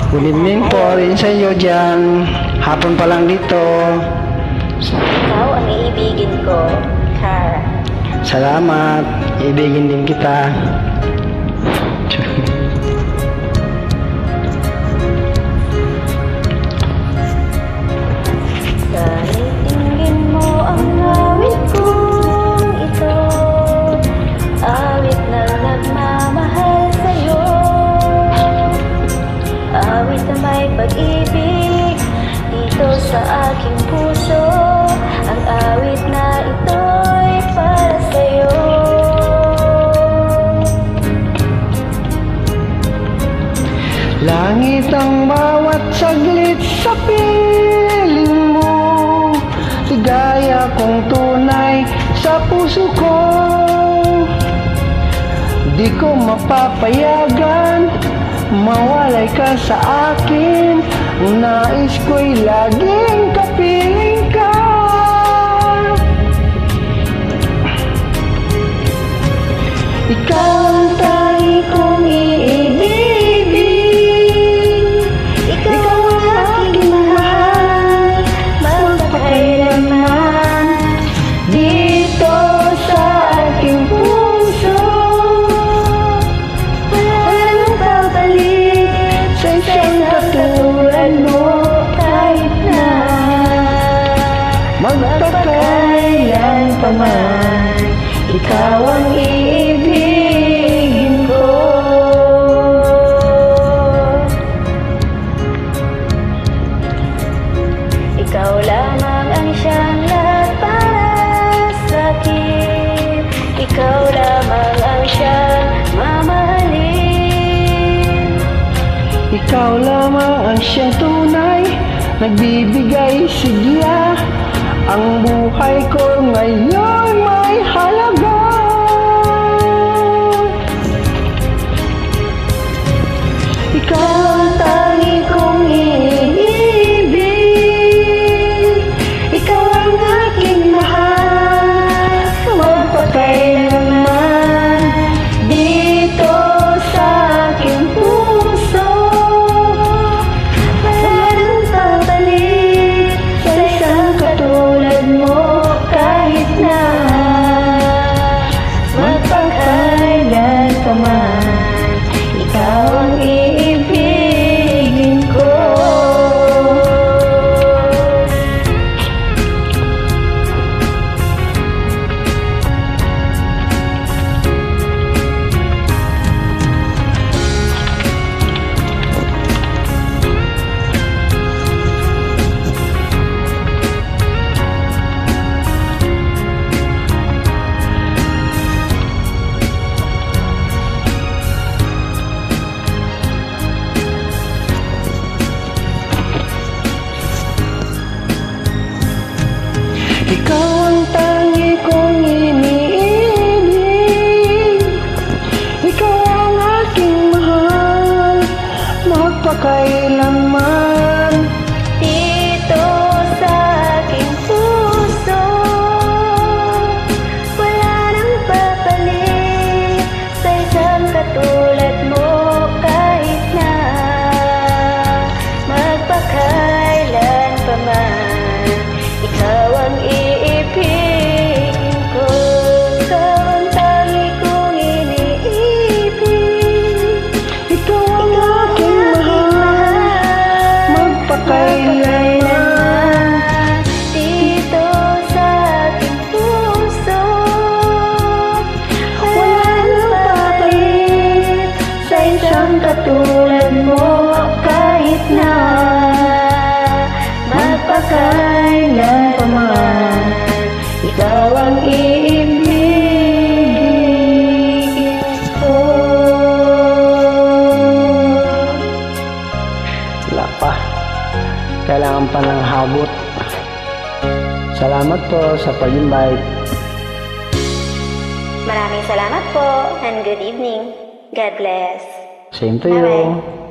Good evening po rin sa inyo dyan. Hapon pa lang dito. Ikaw ang iibigin ko, Cara. Salamat. Ibigin din kita. Dahil tingin mo ang awit kong ito, awit na nagmamahal sa'yo, awit na may pag-ibig dito sa aking puso. Ang awit na ito'y para sa'yo. Langit ang bawat saglit sa piling mo, ligaya kong tunay sa puso ko. Di ko mapapayagan mawalay ka sa akin. Ang nais ko'y laging kapiling ka. Ikaw ang tangi kong iibigin, ikaw ang aking mahal, magpakailanman dito sa aking puso. Wala nang babalik sa isang katulad mo, kahit na magpakailan pa man. Ikaw ang iibigin ko. Ikaw lamang ang siyang lahat para sa'kin. Ikaw lamang ang siyang mamahalin. Ikaw lamang ang siyang tunay, nagbibigay sigla. Ang buhay ko ngayon may halaga. Ikaw ang tangi kong iniibig, ikaw ang aking mahal, magpakailanman dito sa aking puso. Wala nang babalik sa isang katulad mo, kahit na magpakailan pa man. Ikaw ang iibigin ko. Ikaw ang tangi kong iniibig, ikaw ang aking mahal, magpakailanman dito sa aking puso. Wala nang babalik sa isang katulad mo, kahit na magpakailan pa man. Ikaw ang iibigin ko. Ikaw ang tangi kong iniibig, ikaw ang aking mahal, magpakailanman dito sa aking puso. Wala nang babalik sa isang katulad mo, kahit na magpakailan pa man. Ikaw ang iibigin ko. Wala pa. Kailangan pa ng habot. Salamat po sa pag-invite. Maraming salamat po and good evening. God bless. Same to you. Bye-bye.